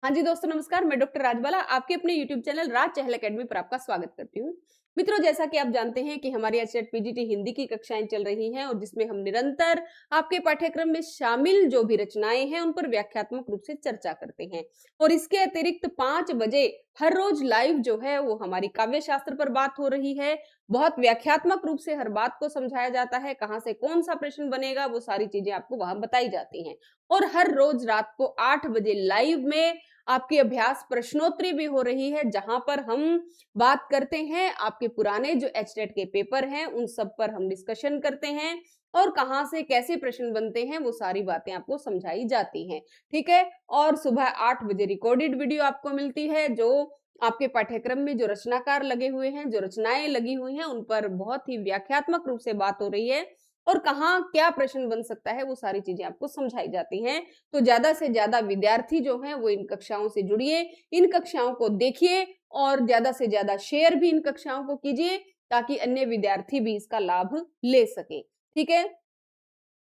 हाँ जी दोस्तों नमस्कार, मैं डॉक्टर राजबाला आपके अपने यूट्यूब चैनल राज चहल अकेडमी पर आपका स्वागत करती हूँ। मित्रों, जैसा कि आप जानते हैं कि हमारी एचटेट पीजीटी हिंदी की कक्षाएं चल रही हैं और जिसमें हम निरंतर आपके पाठ्यक्रम में शामिल जो भी रचनाएं हैं उन पर व्याख्यात्मक रूप से चर्चा करते हैं। और इसके अतिरिक्त 5 बजे हर रोज लाइव जो है वो हमारी काव्य शास्त्र पर बात हो रही है। बहुत व्याख्यात्मक रूप से हर बात को समझाया जाता है, कहाँ से कौन सा प्रश्न बनेगा वो सारी चीजें आपको वहां बताई जाती हैं। और हर रोज रात को 8 बजे लाइव में आपकी अभ्यास प्रश्नोत्तरी भी हो रही है, जहां पर हम बात करते हैं आपके पुराने जो एचटेट के पेपर हैं उन सब पर हम डिस्कशन करते हैं और कहां से कैसे प्रश्न बनते हैं वो सारी बातें आपको समझाई जाती हैं। ठीक है। और सुबह 8 बजे रिकॉर्डेड वीडियो आपको मिलती है, जो आपके पाठ्यक्रम में जो रचनाकार लगे हुए हैं, जो रचनाएं लगी हुई हैं, उन पर बहुत ही व्याख्यात्मक रूप से बात हो रही है और कहाँ क्या प्रश्न बन सकता है वो सारी चीजें आपको समझाई जाती हैं। तो ज्यादा से ज्यादा विद्यार्थी जो हैं वो इन कक्षाओं से जुड़िए, इन कक्षाओं को देखिए और ज्यादा से ज्यादा शेयर भी इन कक्षाओं को कीजिए ताकि अन्य विद्यार्थी भी इसका लाभ ले सके। ठीक है।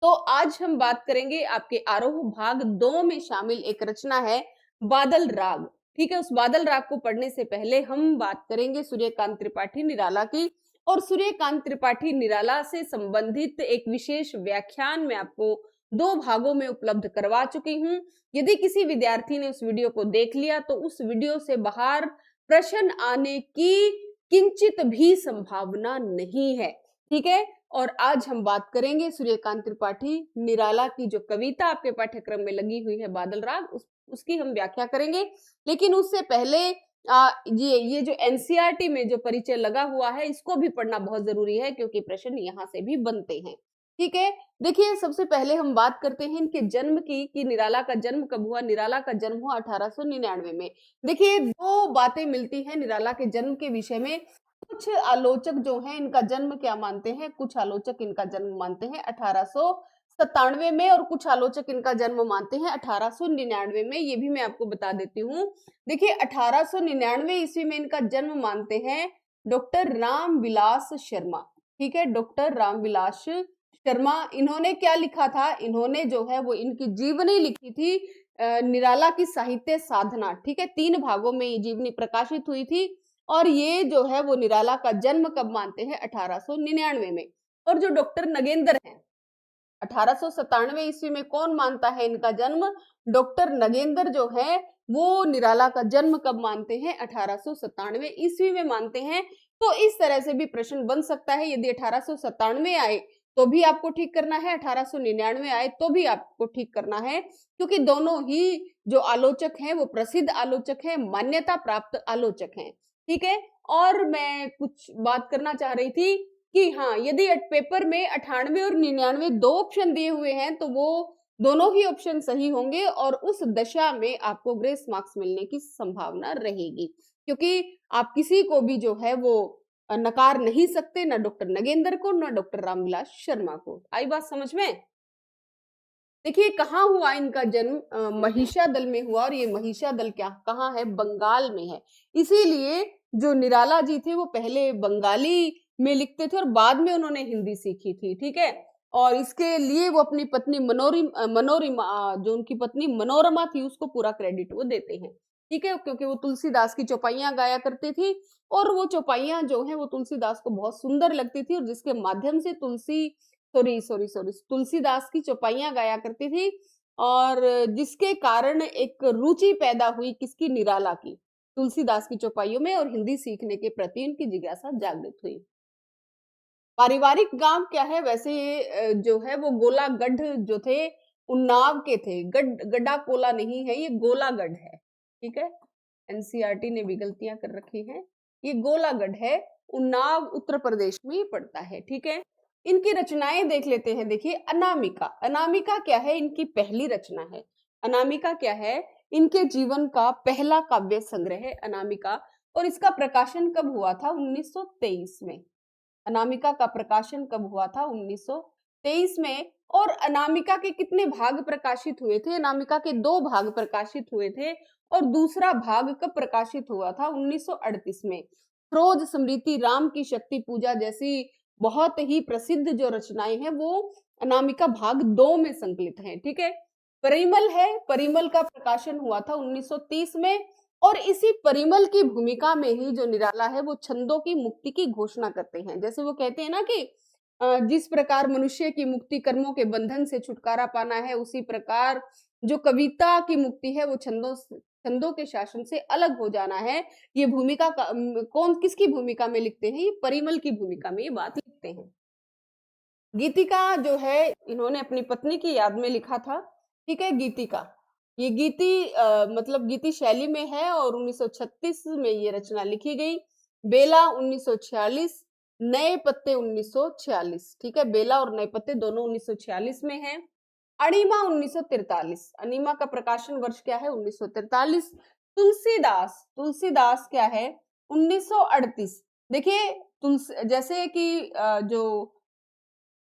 तो आज हम बात करेंगे आपके आरोह भाग 2 में शामिल एक रचना है बादल राग। ठीक है। उस बादल राग को पढ़ने से पहले हम बात करेंगे सूर्यकांत त्रिपाठी निराला की। और सूर्यकांत त्रिपाठी निराला से संबंधित एक विशेष व्याख्यान मैं आपको 2 भागों में उपलब्ध करवा चुकी हूँ। यदि किसी विद्यार्थी ने उस वीडियो को देख लिया तो उस वीडियो से बाहर प्रश्न आने की किंचित भी संभावना नहीं है। ठीक है। और आज हम बात करेंगे सूर्यकांत त्रिपाठी निराला की जो कविता आपके पाठ्यक्रम में लगी हुई है बादल राग, उसकी हम व्याख्या करेंगे। लेकिन उससे पहले ये जो एनसीईआरटी में जो परिचय लगा हुआ है इसको भी पढ़ना बहुत जरूरी है, क्योंकि प्रश्न यहाँ से भी बनते हैं। ठीक है। देखिए, सबसे पहले हम बात करते हैं इनके जन्म की कि निराला का जन्म कब हुआ। निराला का जन्म हुआ 1899 में। देखिए, 2 बातें मिलती हैं निराला के जन्म के विषय में। कुछ आलोचक जो हैं इनका जन्म क्या मानते हैं, कुछ आलोचक इनका जन्म मानते हैं 1897 में और कुछ आलोचक इनका जन्म मानते हैं 1899 में। ये भी मैं आपको बता देती हूँ। देखिए, 1899 ईस्वी में इनका जन्म मानते हैं डॉक्टर रामविलास शर्मा। ठीक है। डॉक्टर रामविलास शर्मा, इन्होंने क्या लिखा था, इन्होंने जो है वो इनकी जीवनी लिखी थी निराला की साहित्य साधना। ठीक है। 3 भागों में ये जीवनी प्रकाशित हुई थी और ये जो है वो निराला का जन्म कब मानते हैं, 1899 में। और जो डॉक्टर नगेंद्र हैं, 1897 ईस्वी में कौन मानता है इनका जन्म, डॉक्टर नगेंद्र जो है वो निराला का जन्म कब मानते हैं, 1897 ईस्वी में मानते हैं। तो इस तरह से भी प्रश्न बन सकता है। यदि 1897 आए तो भी आपको ठीक करना है, 1899 आए तो भी आपको ठीक करना है, क्योंकि दोनों ही जो आलोचक हैं वो प्रसिद्ध आलोचक हैं, मान्यता प्राप्त आलोचक हैं। ठीक है। और मैं कुछ बात करना चाह रही थी कि हाँ, यदि पेपर में 98 और 99 2 ऑप्शन दिए हुए हैं तो वो दोनों ही ऑप्शन सही होंगे और उस दशा में आपको ग्रेस मार्क्स मिलने की संभावना रहेगी, क्योंकि आप किसी को भी जो है वो नकार नहीं सकते, ना डॉक्टर नगेंद्र को ना डॉक्टर रामविलास शर्मा को। आई बात समझ में। देखिए, कहाँ हुआ इनका जन्म, महिषादल में हुआ। और ये महिषादल क्या कहाँ है, बंगाल में है। इसीलिए जो निराला जी थे वो पहले बंगाली में लिखते थे और बाद में उन्होंने हिंदी सीखी थी। ठीक है। और इसके लिए वो अपनी पत्नी मनोरिमा, जो उनकी पत्नी मनोरमा थी, उसको पूरा क्रेडिट वो देते हैं। ठीक है। क्योंकि वो तुलसीदास की चौपाइयां गाया करती थी और वो चौपाइयां जो है वो तुलसीदास को बहुत सुंदर लगती थी और जिसके माध्यम से तुलसीदास की चौपाइयां गाया करती थी और जिसके कारण एक रुचि पैदा हुई किसकी, निराला की, तुलसीदास की चौपाइयों में, और हिंदी सीखने के प्रति उनकी जिज्ञासा जागृत हुई। पारिवारिक गांव क्या है, वैसे ये जो है वो गोलागढ़ जो थे उन्नाव के थे। गड्ढा कोला नहीं है, ये गोलागढ़ है। ठीक है। एनसीईआरटी ने भी गलतियां कर रखी हैं। ये गोलागढ़ है, उन्नाव उत्तर प्रदेश में ही पड़ता है। ठीक है। इनकी रचनाएं देख लेते हैं। देखिए, अनामिका। अनामिका क्या है, इनकी पहली रचना है। अनामिका क्या है, इनके जीवन का पहला काव्य संग्रह है अनामिका। और इसका प्रकाशन कब हुआ था, 1923 में। अनामिका का प्रकाशन कब हुआ था, 1923 में। और अनामिका के कितने भाग प्रकाशित हुए थे, अनामिका के 2 भाग प्रकाशित हुए थे और दूसरा भाग कब प्रकाशित हुआ था, 1938 में। सरोज स्मृति, राम की शक्ति पूजा जैसी बहुत ही प्रसिद्ध जो रचनाएं हैं वो अनामिका भाग 2 में संकलित हैं। ठीक है। परिमल है, परिमल का प्रकाशन हुआ था 1930 में। और इसी परिमल की भूमिका में ही जो निराला है वो छंदों की मुक्ति की घोषणा करते हैं। जैसे वो कहते हैं ना कि जिस प्रकार मनुष्य की मुक्ति कर्मों के बंधन से छुटकारा पाना है, उसी प्रकार जो कविता की मुक्ति है वो छंदों के शासन से अलग हो जाना है। ये भूमिका कौन किसकी भूमिका में लिखते हैं? ये परिमल की भूमिका में ये बात लिखते हैं। गीतिका जो है इन्होंने अपनी पत्नी की याद में लिखा था। ठीक है, गीतिका ये गीति मतलब गीति शैली में है और 1936 में ये रचना लिखी गई। बेला 1946, नए पत्ते 1946। ठीक है, बेला और नए पत्ते दोनों 1946 में हैं। अणिमा 1943, अणिमा का प्रकाशन वर्ष क्या है? 1943। तुलसीदास, तुलसीदास क्या है? 1938। देखिए तुलसी जैसे कि जो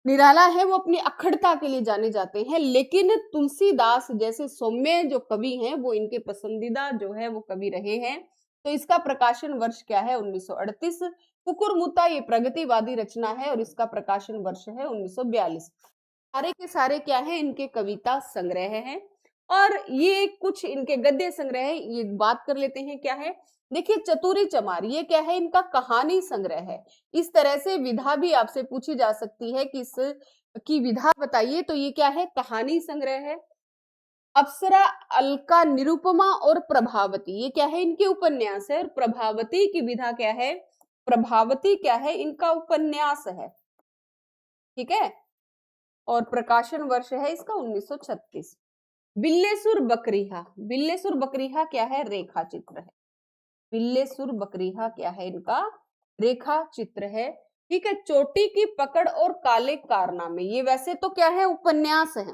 निराला है वो अपनी अखंडता के लिए जाने जाते हैं, लेकिन तुलसीदास जैसे सौम्य जो कवि हैं वो इनके पसंदीदा जो है वो कवि रहे हैं। तो इसका प्रकाशन वर्ष क्या है? 1938। कुकुरमुत्ता ये प्रगतिवादी रचना है और इसका प्रकाशन वर्ष है 1942। सारे के सारे क्या है? इनके कविता संग्रह हैं। और ये कुछ इनके गद्य संग्रह है, ये बात कर लेते हैं क्या है। देखिए चतुरी चमार ये क्या है? इनका कहानी संग्रह है। इस तरह से विधा भी आपसे पूछी जा सकती है कि इस की विधा बताइए, तो ये क्या है? कहानी संग्रह है। अप्सरा, अलका, निरुपमा और प्रभावती ये क्या है? इनके उपन्यास है। और प्रभावती की विधा क्या है? प्रभावती क्या है? इनका उपन्यास है। ठीक है, और प्रकाशन वर्ष है इसका 1936। बिल्लेसुर बकरीहा, बिल्लेसुर बकरीहा क्या है? रेखा चित्र है। बिल्लेसुर बकरीहा क्या है? इनका रेखा चित्र है। ठीक है, चोटी की पकड़ और काले कारनामे ये वैसे तो क्या है? उपन्यास है।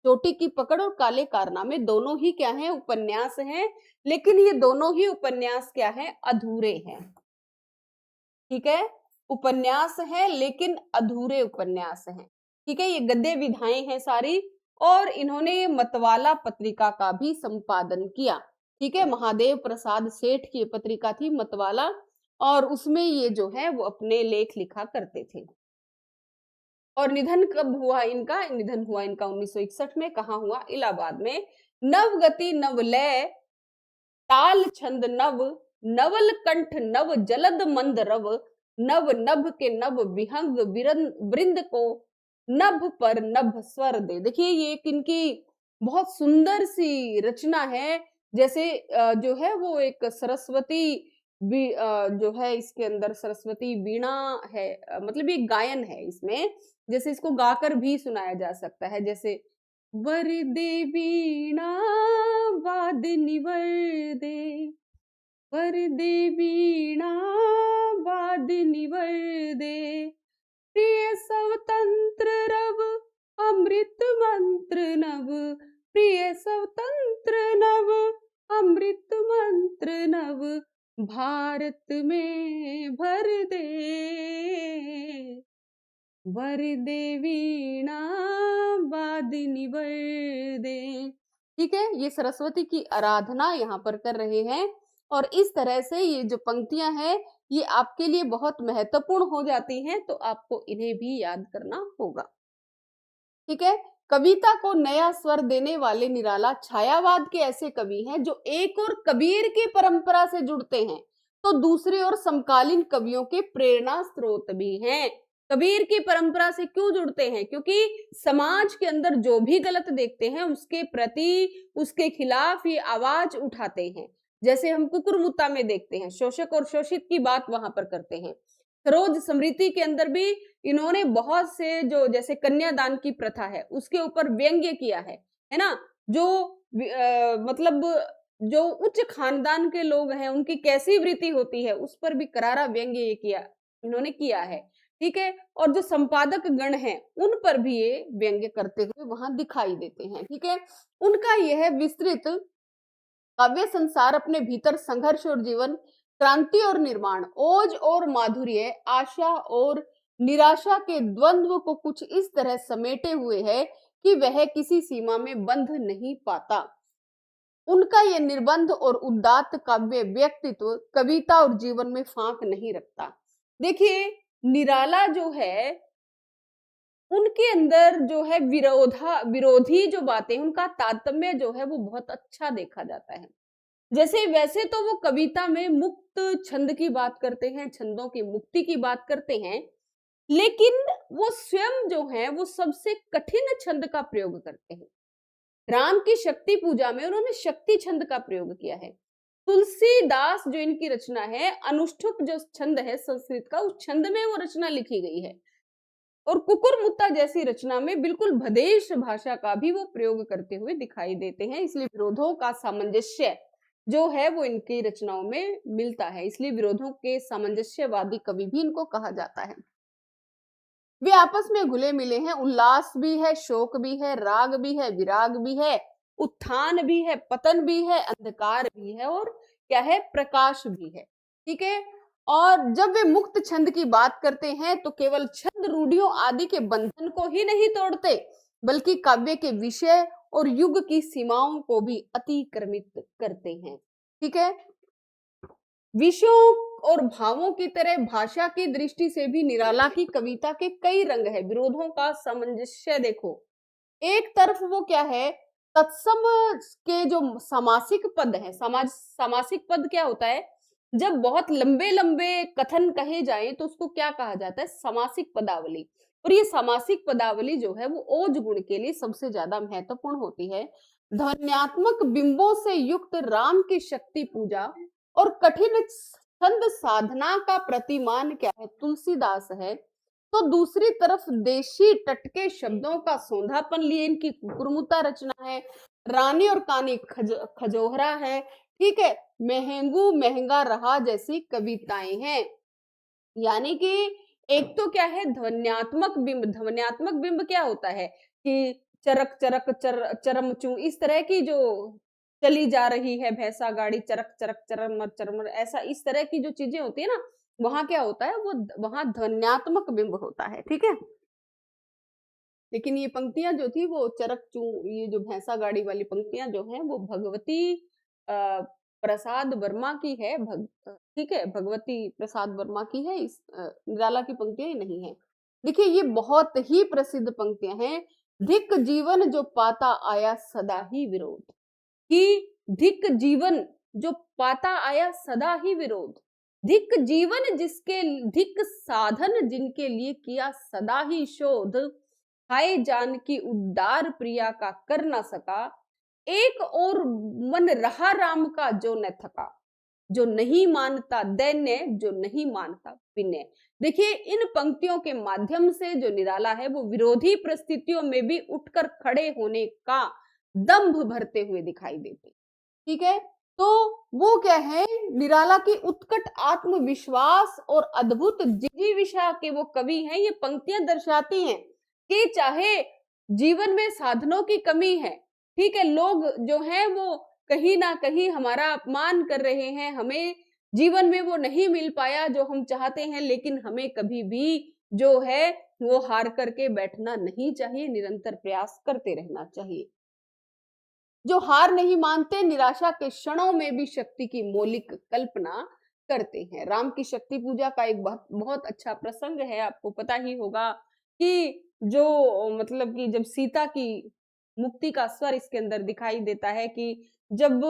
चोटी की पकड़ और काले कारनामे दोनों ही क्या है? उपन्यास हैं। लेकिन ये दोनों ही उपन्यास क्या है? अधूरे हैं। ठीक है, उपन्यास है लेकिन अधूरे उपन्यास हैं। ठीक है, ये गद्य विधाएं हैं सारी। और इन्होंने मतवाला पत्रिका का भी संपादन किया। ठीक है, महादेव प्रसाद सेठ की पत्रिका थी मतवाला, और उसमें ये जो है वो अपने लेख लिखा करते थे। और निधन कब हुआ इनका? निधन हुआ इनका 1961 में। कहाँ हुआ? इलाहाबाद में। नवगति नवलय ताल छंद नव, नवल कंठ नव जलद मंद रव, नव नभ के नव विहंग वृंद को नभ पर नभ स्वर दे। देखिए ये एक इनकी बहुत सुंदर सी रचना है। जैसे जो है वो एक सरस्वती जो है इसके अंदर सरस्वती वीणा है, मतलब ये गायन है इसमें। जैसे इसको गाकर भी सुनाया जा सकता है। जैसे वरदे वीणा वादिनी वरदे, वरदे वीणा वादिनी वरदे, प्रिय स्वतंत्र रव अमृत मंत्र नव, प्रिय स्वतंत्र नव अमृत मंत्र नव, भारत में भर दे, वरदे वीणा वादिनी वरदे। ठीक है, ये सरस्वती की आराधना यहाँ पर कर रहे हैं। और इस तरह से ये जो पंक्तियां हैं ये आपके लिए बहुत महत्वपूर्ण हो जाती हैं, तो आपको इन्हें भी याद करना होगा। ठीक है, कविता को नया स्वर देने वाले निराला छायावाद के ऐसे कवि हैं जो एक और कबीर की परंपरा से जुड़ते हैं, तो दूसरी ओर समकालीन कवियों के प्रेरणा स्रोत भी हैं। कबीर की परंपरा से क्यों जुड़ते हैं? क्योंकि समाज के अंदर जो भी गलत देखते हैं उसके प्रति, उसके खिलाफ ये आवाज उठाते हैं। जैसे हम कुकुरमुत्ता में देखते हैं, शोषक और शोषित की बात वहां पर करते हैं। सरोज स्मृति के अंदर भी इन्होंने बहुत से जो जैसे कन्यादान की प्रथा है उसके ऊपर व्यंग्य किया है ना। जो मतलब जो उच्च खानदान के लोग हैं उनकी कैसी वृत्ति होती है उस पर भी करारा व्यंग्य ये किया, इन्होंने किया है। ठीक है, और जो संपादक गण हैं उन पर भी ये व्यंग्य करते हुए वहां दिखाई देते हैं। ठीक है, उनका यह विस्तृत काव्य संसार अपने भीतर संघर्ष और जीवन, क्रांति और निर्माण, ओज और माधुर्य, आशा और निराशा के द्वंद्व को कुछ इस तरह समेटे हुए है कि वह किसी सीमा में बंध नहीं पाता। उनका यह निर्बंध और उदात्त काव्य व्यक्तित्व कविता और जीवन में फांक नहीं रखता। देखिए निराला जो है उनके अंदर जो है विरोधी जो बातें, उनका तारतम्य जो है वो बहुत अच्छा देखा जाता है। जैसे वैसे तो वो कविता में मुक्त छंद की बात करते हैं, छंदों की मुक्ति की बात करते हैं, लेकिन वो स्वयं जो है वो सबसे कठिन छंद का प्रयोग करते हैं। राम की शक्ति पूजा में उन्होंने शक्ति छंद का प्रयोग किया है। तुलसीदास जो इनकी रचना है, अनुष्ठुप जो छंद है संस्कृत का, उस छंद में वो रचना लिखी गई है। और कुकुर मुत्ता जैसी रचना में बिल्कुल भदेश भाषा का भी वो प्रयोग करते हुए दिखाई देते हैं। इसलिए विरोधों का सामंजस्य जो है वो इनकी रचनाओं में मिलता है। इसलिए विरोधों के सामंजस्यवादी कवि भी इनको कहा जाता है। वे आपस में घुले मिले हैं, उल्लास भी है, शोक भी है, राग भी है, विराग भी है, उत्थान भी है, पतन भी है, अंधकार भी है और क्या है, प्रकाश भी है। ठीक है। और जब वे मुक्त छंद की बात करते हैं तो केवल छंद रूढ़ियों आदि के बंधन को ही नहीं तोड़ते, बल्कि काव्य के विषय और युग की सीमाओं को भी अतिक्रमित करते हैं। ठीक है। विषयों और भावों की तरह भाषा की दृष्टि से भी निराला की कविता के कई रंग है। विरोधों का सामंजस्य देखो, एक तरफ वो क्या है, तत्सम के जो समासिक पद है, समासिक पद क्या होता है, जब बहुत लंबे लंबे कथन कहे जाएं तो उसको क्या कहा जाता है, समासिक पदावली। और ये समासिक पदावली जो है वो ओज गुण के लिए सबसे ज्यादा महत्वपूर्ण होती है। ध्वन्यात्मक बिंबों से युक्त राम की शक्ति पूजा और कठिन छंद साधना का प्रतिमान क्या है, तुलसीदास है। तो दूसरी तरफ देशी टटके शब्दों का सौंधापन लिए इनकी कुकुरमुत्ता रचना है। रानी और कानी खजोहरा है। ठीक है। महंगू महंगा रहा जैसी कविताएं हैं। यानी कि एक तो क्या है, ध्वन्यात्मक बिंब। ध्वन्यात्मक बिंब क्या होता है कि चरक चरक चरमचू, इस तरह की जो चली जा रही है भैंसा गाड़ी, चरक चरक चरमर चरमर, ऐसा इस तरह की जो चीजें होती है ना, वहां क्या होता है, वो वहां ध्वन्यात्मक बिंब होता है। ठीक है। लेकिन ये पंक्तियां जो थी वो चरक चू, ये जो भैंसा गाड़ी वाली पंक्तियां जो है वो भगवती प्रसाद वर्मा की है। ठीक है, भगवती प्रसाद वर्मा की है। इस निराला की पंक्तियां नहीं है। देखिए ये बहुत ही प्रसिद्ध पंक्तियां हैं। धिक जीवन जो पाता आया सदा ही विरोध, कि धिक जीवन जो पाता आया सदा ही विरोध। धिक जीवन जिसके, धिक साधन जिनके लिए किया सदा ही शोध, हाय जान की उद्दार प्रिया का कर ना सका, एक और मन रहा राम का जो न थका, जो नहीं मानता दैन्य, जो नहीं मानता विनय। देखिए इन पंक्तियों के माध्यम से जो निराला है वो विरोधी परिस्थितियों में भी उठकर खड़े होने का दंभ भरते हुए दिखाई देते। ठीक है। तो वो क्या है, निराला की उत्कट आत्मविश्वास और अद्भुत जिजीविषा के वो कवि हैं। ये पंक्तियां दर्शाती हैं कि चाहे जीवन में साधनों की कमी है, ठीक है, लोग जो हैं वो कहीं ना कहीं हमारा अपमान कर रहे हैं, हमें जीवन में वो नहीं मिल पाया जो हम चाहते हैं, लेकिन हमें कभी भी जो है वो हार करके बैठना नहीं चाहिए, निरंतर प्रयास करते रहना चाहिए। जो हार नहीं मानते, निराशा के क्षणों में भी शक्ति की मौलिक कल्पना करते हैं। राम की शक्ति पूजा का एक बहुत बहुत अच्छा प्रसंग है, आपको पता ही होगा कि जो मतलब कि जब सीता की मुक्ति का स्वर इसके अंदर दिखाई देता है कि जब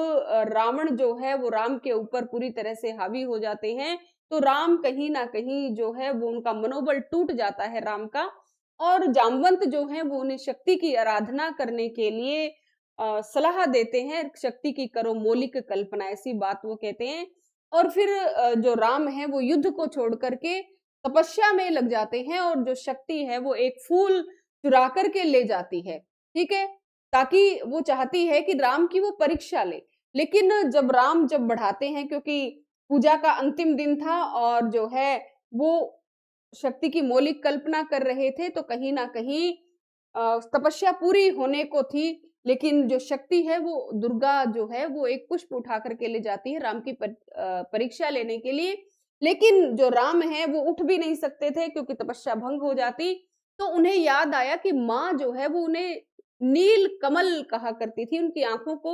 रावण जो है वो राम के ऊपर पूरी तरह से हावी हो जाते हैं, तो राम कहीं ना कहीं जो है वो उनका मनोबल टूट जाता है राम का। और जामवंत जो है वो उन्हें शक्ति की आराधना करने के लिए सलाह देते हैं, शक्ति की करो मौलिक कल्पना, ऐसी बात वो कहते हैं। और फिर जो राम है वो युद्ध को छोड़ करके तपस्या में लग जाते हैं, और जो शक्ति है वो एक फूल चुरा करके ले जाती है। ठीक है। ताकि वो चाहती है कि राम की वो परीक्षा ले। लेकिन जब राम जब बढ़ाते हैं, क्योंकि पूजा का अंतिम दिन था और जो है वो शक्ति की मौलिक कल्पना कर रहे थे, तो कहीं ना कहीं तपस्या पूरी होने को थी, लेकिन जो शक्ति है वो दुर्गा जो है वो एक पुष्प उठा करके ले जाती है राम की परीक्षा लेने के लिए। लेकिन जो राम है वो उठ भी नहीं सकते थे क्योंकि तपस्या भंग हो जाती। तो उन्हें याद आया कि माँ जो है वो उन्हें नील कमल कहा करती थी, उनकी आंखों को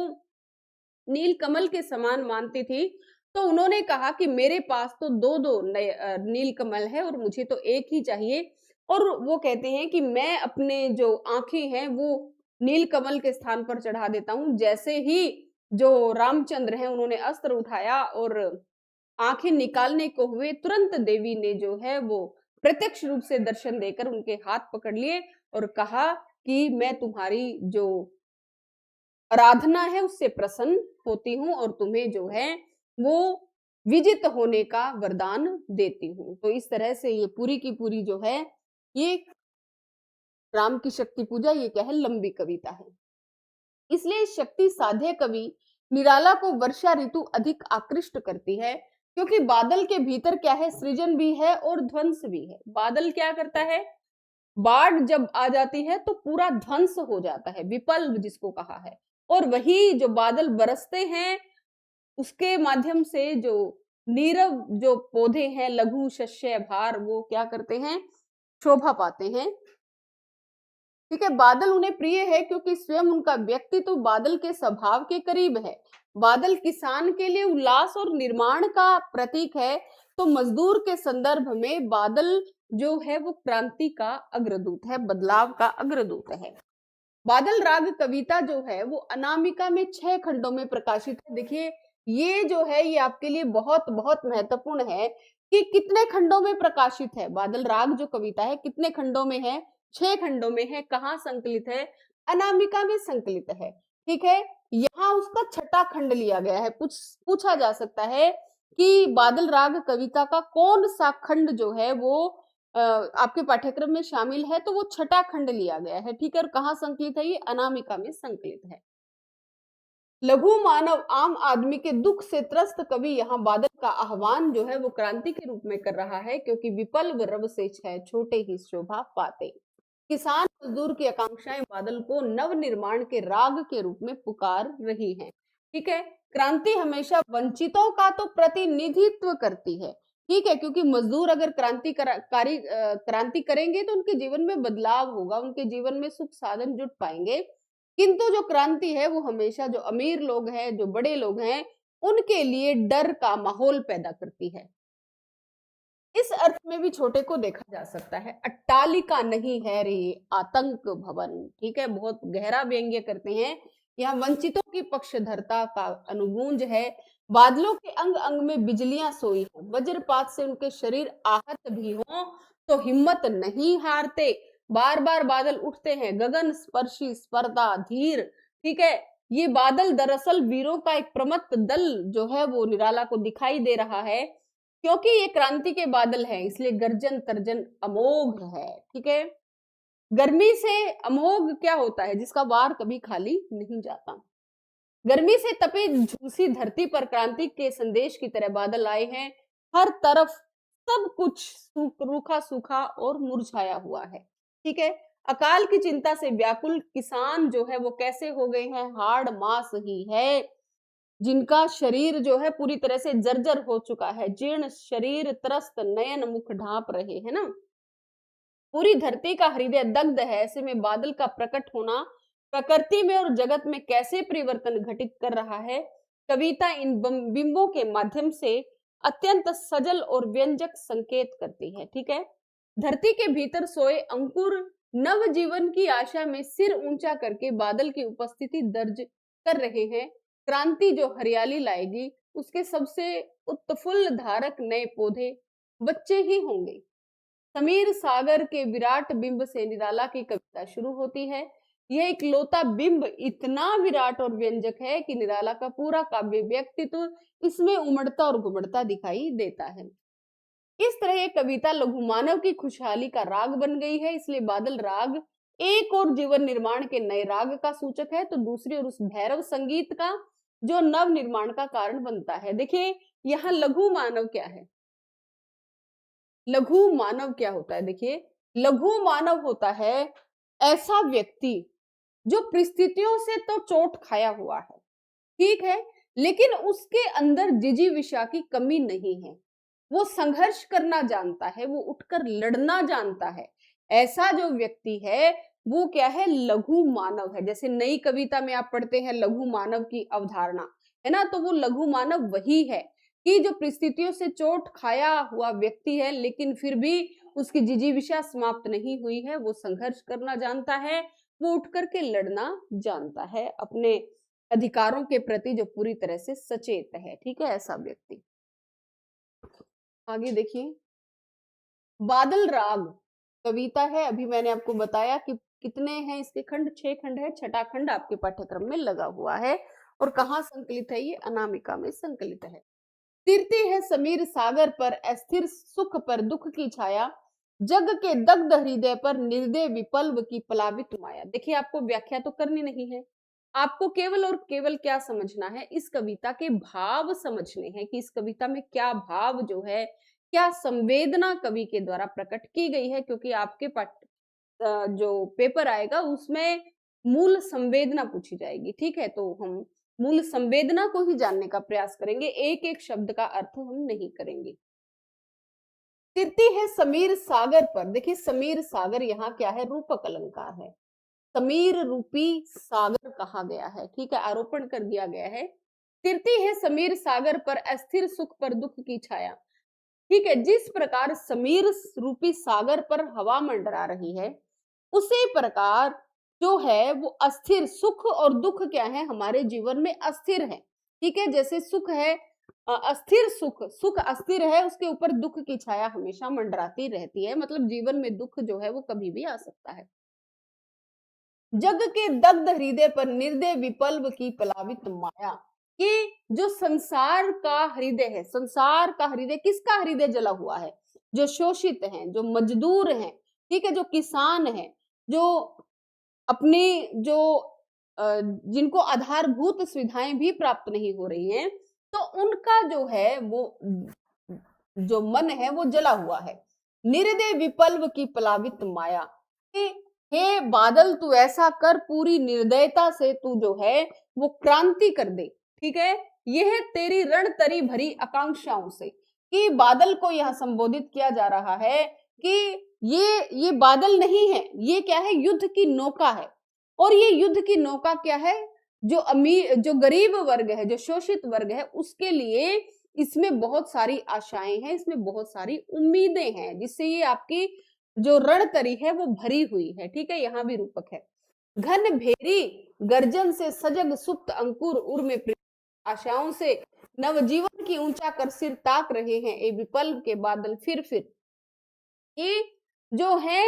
नील कमल के समान मानती थी। तो उन्होंने कहा कि मेरे पास तो दो दो नील कमल है और मुझे तो एक ही चाहिए। और वो कहते हैं कि मैं अपने जो आंखें हैं वो नील कमल के स्थान पर चढ़ा देता हूँ। जैसे ही जो रामचंद्र हैं उन्होंने अस्त्र उठाया और आंखें निकालने को हुए, तुरंत देवी ने जो है वो प्रत्यक्ष रूप से दर्शन देकर उनके हाथ पकड़ लिए और कहा कि मैं तुम्हारी जो आराधना है उससे प्रसन्न होती हूँ और तुम्हें जो है वो विजित होने का वरदान देती हूँ। तो इस तरह से ये पूरी की पूरी जो है ये राम की शक्ति पूजा, ये क्या है, लंबी कविता है। इसलिए शक्ति साध्य कवि निराला को वर्षा ऋतु अधिक आकृष्ट करती है, क्योंकि बादल के भीतर क्या है, सृजन भी है और ध्वंस भी है। बादल क्या करता है, बाढ़ जब आ जाती है तो पूरा ध्वंस हो जाता है, विपल्व जिसको कहा है। और वही जो बादल बरसते हैं उसके माध्यम से जो नीरव जो पौधे हैं, लघु शस्य भार, वो क्या करते हैं, शोभा पाते हैं। ठीक है, बादल उन्हें प्रिय है क्योंकि स्वयं उनका व्यक्तित्व बादल के स्वभाव के करीब है। बादल किसान के लिए उल्लास और निर्माण का प्रतीक है, तो मजदूर के संदर्भ में बादल जो है वो क्रांति का अग्रदूत है, बदलाव का अग्रदूत है। बादल राग कविता जो है वो अनामिका में 6 खंडों में प्रकाशित है। देखिए ये जो है ये आपके लिए बहुत बहुत महत्वपूर्ण है कि कितने खंडों में प्रकाशित है। बादल राग जो कविता है कितने खंडों में है, 6 खंडों में है। कहाँ संकलित है, अनामिका में संकलित है। ठीक है, यहाँ उसका छठा खंड लिया गया है। पूछा जा सकता है कि बादल राग कविता का कौन सा खंड जो है वो आपके पाठ्यक्रम में शामिल है, तो वो छठा खंड लिया गया है। ठीक है, और कहाँ संकलित है, ये अनामिका में संकलित है। लघु मानव आम आदमी के दुख से त्रस्त कवि यहाँ बादल का आह्वान जो है वो क्रांति के रूप में कर रहा है, क्योंकि विपल्व रव से छह छोटे ही शोभा पाते। किसान मजदूर की आकांक्षाएं बादल को नव निर्माण के राग के रूप में पुकार रही हैं। ठीक है, क्रांति हमेशा वंचितों का तो प्रतिनिधित्व करती है। ठीक है, क्योंकि मजदूर अगर क्रांति करेंगे तो उनके जीवन में बदलाव होगा, उनके जीवन में सुख साधन जुट पाएंगे। किंतु जो क्रांति है वो हमेशा जो अमीर लोग हैं, जो बड़े लोग हैं, उनके लिए डर का माहौल पैदा करती है। इस अर्थ में भी छोटे को देखा जा सकता है, अट्टालिका नहीं है रे आतंक भवन। ठीक है, बहुत गहरा व्यंग्य करते हैं। यहाँ वंचितों की पक्षधरता का अनुगूंज है। बादलों के अंग अंग में बिजलियां सोई हैं, वज्रपात से उनके शरीर आहत भी हों तो हिम्मत नहीं हारते। बार बार बादल उठते हैं, गगन स्पर्शी स्पर्धा धीर। ठीक है, ये बादल दरअसल वीरों का एक प्रमत्त दल जो है वो निराला को दिखाई दे रहा है, क्योंकि ये क्रांति के बादल हैं, इसलिए गर्जन तर्जन अमोघ है। ठीक है, गर्मी से अमोघ क्या होता है, जिसका वार कभी खाली नहीं जाता। गर्मी से तपी झुलसी धरती पर क्रांति के संदेश की तरह बादल आए हैं। हर तरफ सब कुछ रूखा सूखा और मुरझाया हुआ है। ठीक है, अकाल की चिंता से व्याकुल किसान जो है वो कैसे हो गए हैं, हाड़ मास ही है, जिनका शरीर जो है पूरी तरह से जर्जर हो चुका है, जीर्ण शरीर त्रस्त नयन मुख ढांप रहे हैं ना। पूरी धरती का हृदय दग्ध है। ऐसे में बादल का प्रकट होना प्रकृति में और जगत में कैसे परिवर्तन घटित कर रहा है, कविता इन बिंबों के माध्यम से अत्यंत सजल और व्यंजक संकेत करती है। ठीक है, धरती के भीतर सोए अंकुर नव जीवन की आशा में सिर ऊंचा करके बादल की उपस्थिति दर्ज कर रहे हैं। क्रांति जो हरियाली लाएगी, उसके सबसे उत्फुल्ल धारक नए पौधे बच्चे ही होंगे। समीर सागर के विराट बिंब से निराला की कविता शुरू होती है। यह इकलौता बिंब इतना विराट और व्यंजक है कि निराला का पूरा काव्य व्यक्तित्व इसमें उमड़ता और घुमड़ता दिखाई देता है। इस तरह ये कविता लघुमानव की खुशहाली का राग बन गई है। इसलिए बादल राग एक और जीवन निर्माण के नए राग का सूचक है, तो दूसरी ओर उस भैरव संगीत का जो नव निर्माण का कारण बनता है। देखिए यहाँ लघु मानव क्या है, लघु मानव क्या होता है, देखिए लघु मानव होता है ऐसा व्यक्ति जो परिस्थितियों से तो चोट खाया हुआ है, ठीक है, लेकिन उसके अंदर जिजीविषा की कमी नहीं है। वो संघर्ष करना जानता है, वो उठकर लड़ना जानता है। ऐसा जो व्यक्ति है वो क्या है, लघु मानव है। जैसे नई कविता में आप पढ़ते हैं लघु मानव की अवधारणा, है ना, तो वो लघु मानव वही है कि जो परिस्थितियों से चोट खाया हुआ व्यक्ति है, लेकिन फिर भी उसकी जिजीविषा समाप्त नहीं हुई है, वो संघर्ष करना जानता है, वो उठ करके लड़ना जानता है, अपने अधिकारों के प्रति जो पूरी तरह से सचेत है। ठीक है, ऐसा व्यक्ति। आगे देखिए, बादल राग कविता है। अभी मैंने आपको बताया कि कितने हैं इसके खंड, 6 खंड है, छठा खंड आपके पाठ्यक्रम में लगा हुआ है। और कहाँ संकलित है ये? अनामिका में संकलित है। तिरती है समीर सागर पर, अस्थिर सुख पर दुख की छाया, जग के दग्ध हृदय पर निर्दय विपल्व की प्लावित माया। देखिए, आपको व्याख्या तो करनी नहीं है, आपको केवल और केवल क्या समझना है, इस कविता के भाव समझने हैं कि इस कविता में क्या भाव जो है, क्या संवेदना कवि के द्वारा प्रकट की गई है। क्योंकि आपके जो पेपर आएगा उसमें मूल संवेदना पूछी जाएगी। ठीक है, तो हम मूल संवेदना को ही जानने का प्रयास करेंगे, एक एक शब्द का अर्थ हम नहीं करेंगे। तिरती है समीर सागर पर। देखिए, समीर सागर यहाँ क्या है? रूपक अलंकार है। समीर रूपी सागर कहा गया है। ठीक है, आरोपण कर दिया गया है। तिरती है समीर सागर पर, अस्थिर सुख पर दुख की छाया। ठीक है, जिस प्रकार समीर रूपी सागर पर हवा मंडरा रही है, उसी प्रकार जो है वो अस्थिर सुख और दुख क्या है? हमारे जीवन में अस्थिर है। ठीक है, जैसे सुख है अस्थिर सुख, सुख अस्थिर है, उसके ऊपर दुख की छाया हमेशा मंडराती रहती है। मतलब जीवन में दुख जो है वो कभी भी आ सकता है। जग के दग्ध हृदय पर निर्दय विपल्व की प्लावित माया, कि जो संसार का हृदय है, संसार का हृदय, किसका हृदय जला हुआ है? जो शोषित हैं, जो मजदूर हैं, ठीक है, जो किसान हैं, जो अपनी जो जिनको आधारभूत सुविधाएं भी प्राप्त नहीं हो रही हैं, तो उनका जो है वो जो मन है वो जला हुआ है। निर्दय विपल्व की प्लावित माया, कि हे बादल तू ऐसा कर, पूरी निर्दयता से तू जो है वो क्रांति कर दे। ठीक है, यह तेरी रणतरी भरी आकांक्षाओं से, कि बादल को यह संबोधित किया जा रहा है कि ये बादल नहीं है, ये क्या है? युद्ध की नौका है। और ये युद्ध की नौका क्या है? जो अमीर, जो गरीब वर्ग है, जो शोषित वर्ग है, उसके लिए इसमें बहुत सारी आशाएं हैं, इसमें बहुत सारी उम्मीदें हैं, जिससे ये आपकी जो रणतरी है वो भरी हुई है। ठीक है, यहाँ भी रूपक है। घन भेरी गर्जन से सजग सुप्त अंकुर उर में आशाओं से नवजीवन की ऊंचा कर सिर ताक रहे हैं ए विपल्व के बादल फिर। ये जो है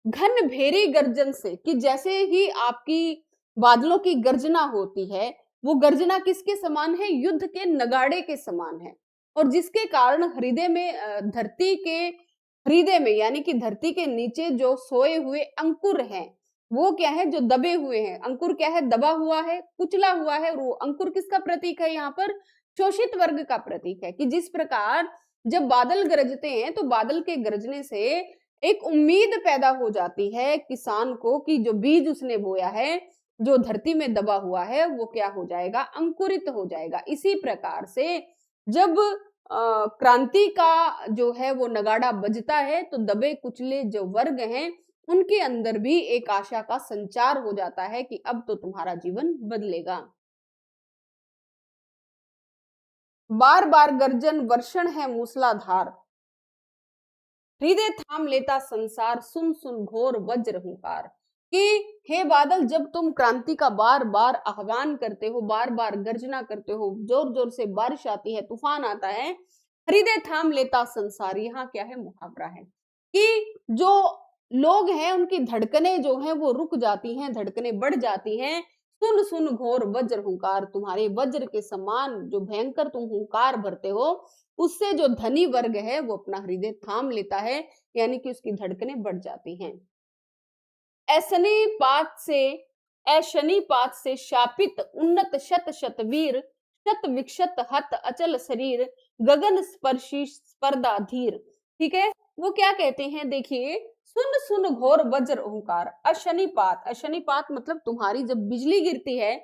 घन भेरी गर्जन से, कि जैसे ही आपकी बादलों की गर्जना होती है, वो गर्जना किसके समान है? युद्ध के नगाड़े के समान है। और जिसके कारण हृदय में, धरती के हृदय में, यानी कि धरती के नीचे जो सोए हुए अंकुर हैं, वो क्या है? जो दबे हुए हैं। अंकुर क्या है? दबा हुआ है, कुचला हुआ है। वो अंकुर किसका प्रतीक है? यहाँ पर शोषित वर्ग का प्रतीक है। कि जिस प्रकार जब बादल गरजते हैं, तो बादल के गरजने से एक उम्मीद पैदा हो जाती है किसान को, कि जो बीज उसने बोया है, जो धरती में दबा हुआ है, वो क्या हो जाएगा? अंकुरित हो जाएगा। इसी प्रकार से जब क्रांति का जो है वो नगाड़ा बजता है, तो दबे कुचले जो वर्ग हैं, उनके अंदर भी एक आशा का संचार हो जाता है कि अब तो तुम्हारा जीवन बदलेगा। बार बार गर्जन वर्षण है मूसलाधार, हृदय थाम लेता संसार, सुन सुन घोर वज्र हुंकार। कि हे बादल, जब तुम क्रांति का बार बार आह्वान करते हो, बार बार गर्जना करते हो, जोर जोर से बारिश आती है, तूफान आता है, हृदय थाम लेता संसार, यहाँ क्या है? मुहावरा है कि जो लोग हैं उनकी धड़कनें जो हैं वो रुक जाती हैं, धड़कनें बढ़ जाती हैं। सुन सुन घोर वज्र हुंकार, तुम्हारे वज्र के समान जो भयंकर तुम हुंकार भरते हो, उससे जो धनी वर्ग है वो अपना हृदय थाम लेता है, यानी कि उसकी धड़कनें बढ़ जाती हैं। ऐशनी पात से शापित उन्नत शत शत वीर, शत विक्षत हत अचल शरीर, गगन स्पर्शी स्पर्धा धीर। ठीक है, वो क्या कहते हैं? देखिए, सुन सुन घोर वज्र ओंकार, अशनिपात, अशनिपात मतलब तुम्हारी जब बिजली गिरती है,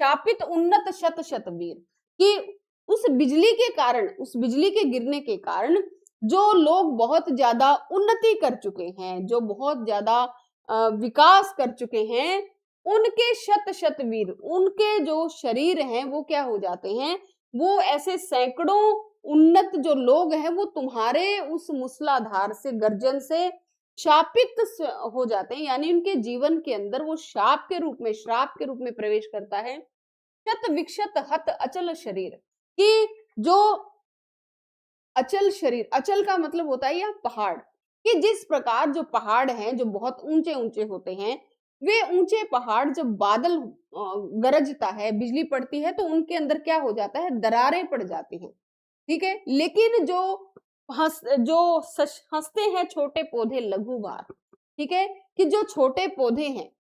शापित उन्नत शत शत वीर, कि उस बिजली के कारण, उस बिजली के गिरने के कारण जो लोग बहुत ज्यादा उन्नति कर चुके हैं, जो बहुत ज्यादा विकास कर चुके हैं, उनके शत शत वीर, उनके जो शरीर हैं वो क्या हो जाते हैं? वो ऐसे सैकड़ों उन्नत जो लोग हैं वो तुम्हारे उस मूसलाधार से, गर्जन से शापित हो जाते हैं, यानी उनके जीवन के अंदर वो शाप के रूप में, श्राप के रूप में प्रवेश करता है। शत विक्षत हत अचल शरीर, कि जो अचल शरीर, अचल का मतलब होता है यह पहाड़, कि जिस प्रकार जो पहाड़ हैं जो बहुत ऊंचे ऊंचे होते हैं, वे ऊंचे पहाड़ जब बादल गरजता है, बिजली पड़ती है, तो उनके अंदर क्या हो जाता है, दरारें पड़ जाती हैं। ठीक है, लेकिन जो हंसते हैं छोटे पौधे लघु भार, ठीक है, कि जो छोटे पौधे हैं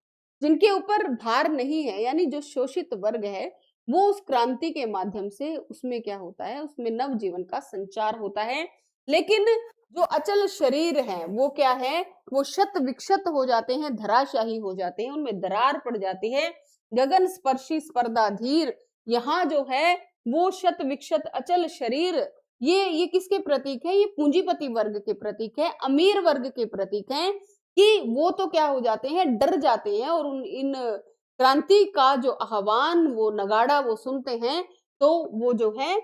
जिनके ऊपर भार नहीं है, यानी जो शोषित वर्ग है, वो उस क्रांति के माध्यम से उसमें क्या होता है, उसमें नव जीवन का संचार होता है। लेकिन जो अचल शरीर है वो क्या है, वो शत विक्षत हो जाते हैं, धराशाही हो जाते हैं, उनमें दरार पड़ जाती है। गगन स्पर्शी स्पर्धाधीर, यहाँ जो है वो शत विक्षत अचल शरीर, ये किसके प्रतीक है, ये पूंजीपति वर्ग के प्रतीक है, अमीर वर्ग के प्रतीक हैं, कि वो तो क्या हो जाते हैं, डर जाते हैं, और इन क्रांति का जो आह्वान, वो नगाड़ा वो सुनते हैं, तो वो जो है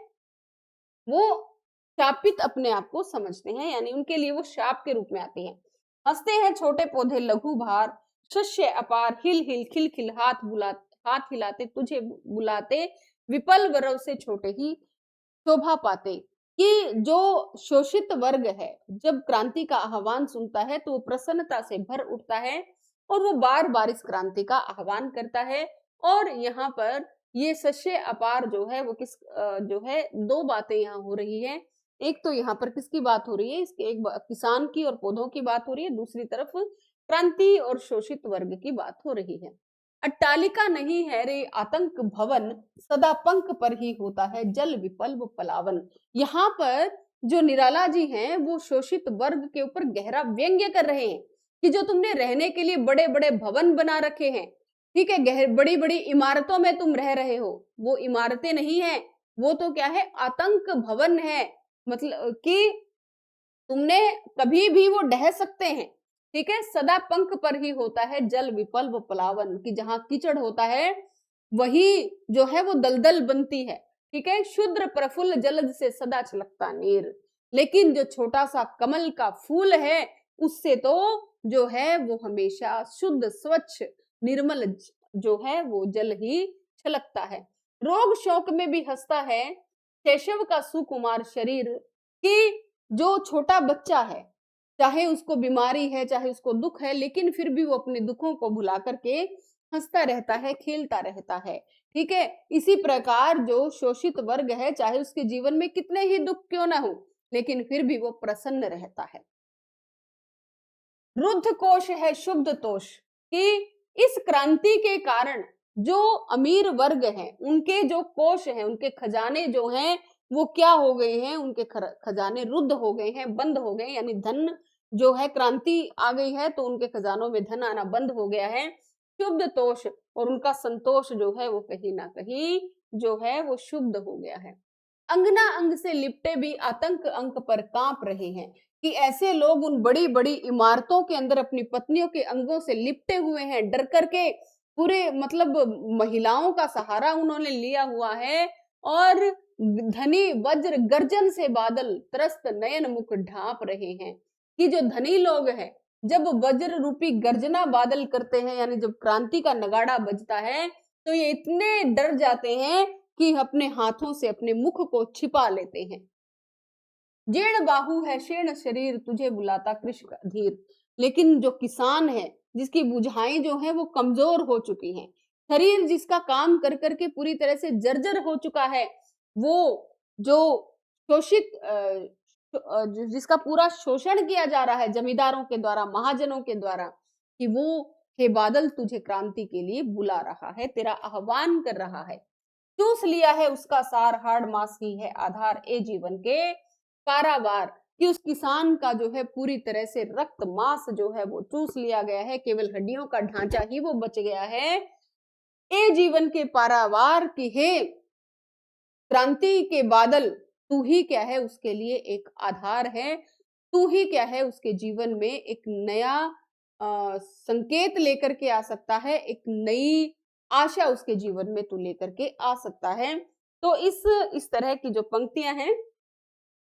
वो शापित अपने आप को समझते हैं, यानी उनके लिए वो शाप के रूप में आते हैं। हंसते हैं छोटे पौधे लघु भार, शस्य अपार हिल हिल खिल खिल, हाथ हिलाते तुझे बुलाते, विपल वरव से छोटे ही शोभा पाते, कि जो शोषित वर्ग है जब क्रांति का आह्वान सुनता है तो वो प्रसन्नता से भर उठता है, और वो बार बार इस क्रांति का आह्वान करता है। और यहाँ पर ये शस्य अपार जो है वो जो है, दो बातें यहाँ हो रही है। एक तो यहाँ पर किसकी बात हो रही है, इसके एक किसान की और पौधों की बात हो रही है, दूसरी तरफ क्रांति और शोषित वर्ग की बात हो रही है। अट्टालिका नहीं है रे आतंक भवन, सदा पंख पर ही होता है जल विपल व पलावन। यहाँ पर जो निराला जी हैं वो शोषित वर्ग के ऊपर गहरा व्यंग्य कर रहे हैं, कि जो तुमने रहने के लिए बड़े बड़े भवन बना रखे हैं, ठीक है, बड़ी बड़ी इमारतों में तुम रह रहे हो, वो इमारतें नहीं है, वो तो क्या है, आतंक भवन है, मतलब कि तुमने कभी भी वो ढह सकते हैं। ठीक है, सदा पंख पर ही होता है जल विपल व पलावन, कि जहां कीचड़ होता है वही जो है वो दलदल बनती है। ठीक है, शुद्र प्रफुल्ल जलद से सदा छलकता नीर, लेकिन जो छोटा सा कमल का फूल है उससे तो जो है वो हमेशा शुद्ध स्वच्छ निर्मल जो है वो जल ही छलकता है। रोग शोक में भी हंसता है केशव का सुकुमार शरीर, कि जो छोटा बच्चा है, चाहे उसको बीमारी है, चाहे उसको दुख है, लेकिन फिर भी वो अपने दुखों को भुला करके हंसता रहता है, खेलता रहता है। ठीक है, इसी प्रकार जो शोषित वर्ग है, चाहे उसके जीवन में कितने ही दुख क्यों ना हो, लेकिन फिर भी वो प्रसन्न रहता है। रुद्ध कोश है शुद्ध तोष, कि इस क्रांति के कारण जो अमीर वर्ग हैं, उनके जो कोश हैं, उनके खजाने जो हैं, वो क्या हो गए हैं, उनके खजाने रुद्ध हो गए हैं, बंद हो गए, यानी धन जो है, क्रांति आ गई है तो उनके खजानों में धन आना बंद हो गया है। शुद्ध तोष, और उनका संतोष जो है वो कहीं ना कहीं जो है वो शुद्ध हो गया है। अंगना अंग से लिपटे भी आतंक अंक पर कांप रहे हैं, कि ऐसे लोग उन बड़ी बड़ी इमारतों के अंदर अपनी पत्नियों के अंगों से लिपटे हुए हैं, डर करके, पूरे मतलब महिलाओं का सहारा उन्होंने लिया हुआ है, और धनी वज्र गर्जन से बादल त्रस्त नयन मुख ढांप रहे हैं, कि जो धनी लोग हैं जब वज्र रूपी गर्जना बादल करते हैं, यानी जब क्रांति का नगाड़ा बजता है, तो ये इतने डर जाते हैं कि अपने हाथों से अपने मुख को छिपा लेते हैं। जीर्ण बाहु है शीर्ण शरीर, तुझे बुलाता कृष्ण धीर, लेकिन जो किसान है जिसकी बुझाएं जो है वो कमजोर हो चुकी हैं, शरीर जिसका काम कर करके पूरी तरह से जर्जर हो चुका है, वो जो शोषित जिसका पूरा शोषण किया जा रहा है जमींदारों के द्वारा, महाजनों के द्वारा, कि वो हे बादल तुझे क्रांति के लिए बुला रहा है, तेरा आह्वान कर रहा है। चूस लिया है उसका सार, हाड़ मास ही है आधार, ए जीवन के कारावार, कि उस किसान का जो है पूरी तरह से रक्त मांस जो है वो चूस लिया गया है, केवल हड्डियों का ढांचा ही वो बच गया है। ए जीवन के पारावार, की हे क्रांति के बादल, तू ही क्या है उसके लिए एक आधार है, तू ही क्या है उसके जीवन में एक नया संकेत लेकर के आ सकता है, एक नई आशा उसके जीवन में तू लेकर के आ सकता है। तो इस तरह की जो पंक्तियां हैं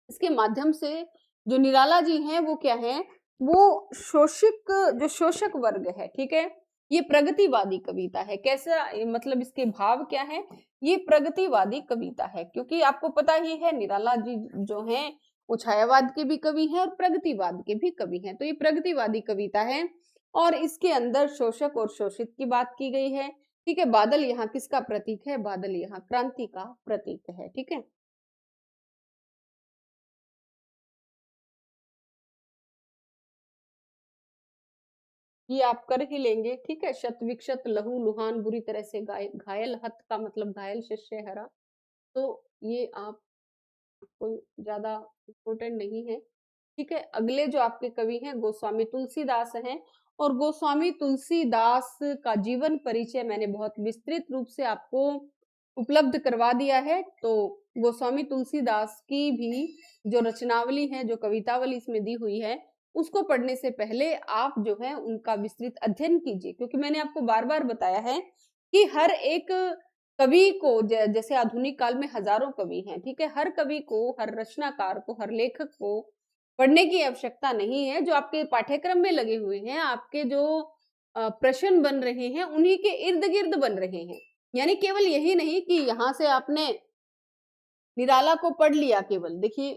इसके माध्यम से जो निराला जी हैं वो क्या है, वो जो शोषक वर्ग है, ठीक है, ये प्रगतिवादी कविता है। कैसा मतलब इसके भाव क्या है, ये प्रगतिवादी कविता है, क्योंकि आपको पता ही है निराला जी जो हैं वो छायावाद के भी कवि हैं और प्रगतिवाद के भी कवि हैं। तो ये प्रगतिवादी कविता है और इसके अंदर शोषक और शोषित की बात की गई है, ठीक है। बादल यहाँ किसका प्रतीक है, बादल यहाँ क्रांति का प्रतीक है, ठीक है। ये आप कर ही लेंगे, ठीक है। शत विक्षत लहू लुहान बुरी तरह से घायल, हत का मतलब घायल, शिष्य हरा। तो ये आप कोई ज्यादा इम्पोर्टेंट नहीं है, ठीक है। अगले जो आपके कवि हैं गोस्वामी तुलसीदास हैं, और गोस्वामी तुलसीदास का जीवन परिचय मैंने बहुत विस्तृत रूप से आपको उपलब्ध करवा दिया है। तो गोस्वामी तुलसीदास की भी जो रचनावली है, जो कवितावली इसमें दी हुई है, उसको पढ़ने से पहले आप जो है उनका विस्तृत अध्ययन कीजिए, क्योंकि मैंने आपको बार बार बताया है कि हर एक कवि को जैसे आधुनिक काल में हजारों कवि हैं, ठीक है, हर कवि को, हर रचनाकार को, हर लेखक को पढ़ने की आवश्यकता नहीं है। जो आपके पाठ्यक्रम में लगे हुए हैं, आपके जो प्रश्न बन रहे हैं, उन्हीं के इर्द गिर्द बन रहे हैं। यानी केवल यही नहीं कि यहाँ से आपने निराला को पढ़ लिया केवल। देखिए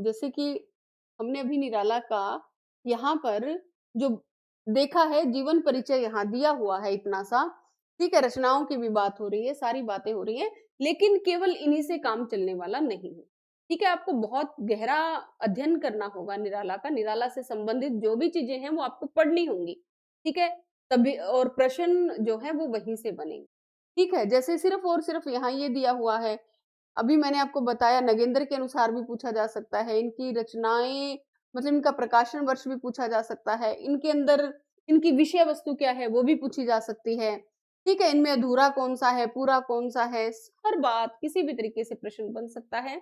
जैसे कि हमने अभी निराला का यहाँ पर जो देखा है, जीवन परिचय यहाँ दिया हुआ है इतना सा, ठीक है, रचनाओं की भी बात हो रही है, सारी बातें हो रही है, लेकिन केवल इन्हीं से काम चलने वाला नहीं है, ठीक है। आपको बहुत गहरा अध्ययन करना होगा निराला का, निराला से संबंधित जो भी चीजें हैं वो आपको पढ़नी होंगी, ठीक है। तभी और प्रश्न जो है वो वहीं से बनेंगे, ठीक है। जैसे सिर्फ और सिर्फ यहाँ ये दिया हुआ है, अभी मैंने आपको बताया नगेंद्र के अनुसार भी पूछा जा सकता है, इनकी रचनाएं मतलब इनका प्रकाशन वर्ष भी पूछा जा सकता है, इनके अंदर इनकी विषय वस्तु क्या है वो भी पूछी जा सकती है, ठीक है। इनमें अधूरा कौन सा है, पूरा कौन सा है, हर बात किसी भी तरीके से प्रश्न बन सकता है।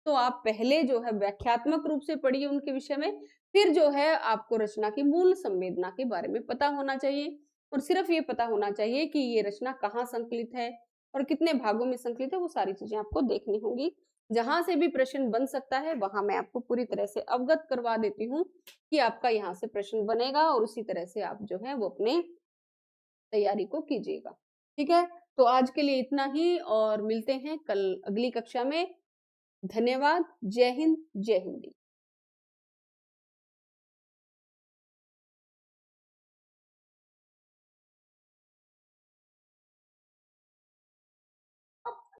तो आप पहले जो है व्याख्यात्मक रूप से पढ़िए उनके विषय में, फिर जो है आपको रचना की मूल संवेदना के बारे में पता होना चाहिए, और सिर्फ ये पता होना चाहिए कि ये रचना कहाँ संकलित है और कितने भागों में संकलित है, वो सारी चीजें आपको देखनी होंगी। जहां से भी प्रश्न बन सकता है वहां मैं आपको पूरी तरह से अवगत करवा देती हूँ कि आपका यहाँ से प्रश्न बनेगा, और उसी तरह से आप जो है वो अपने तैयारी को कीजिएगा, ठीक है। तो आज के लिए इतना ही, और मिलते हैं कल अगली कक्षा में। धन्यवाद। जय हिंद, जय हिंदी।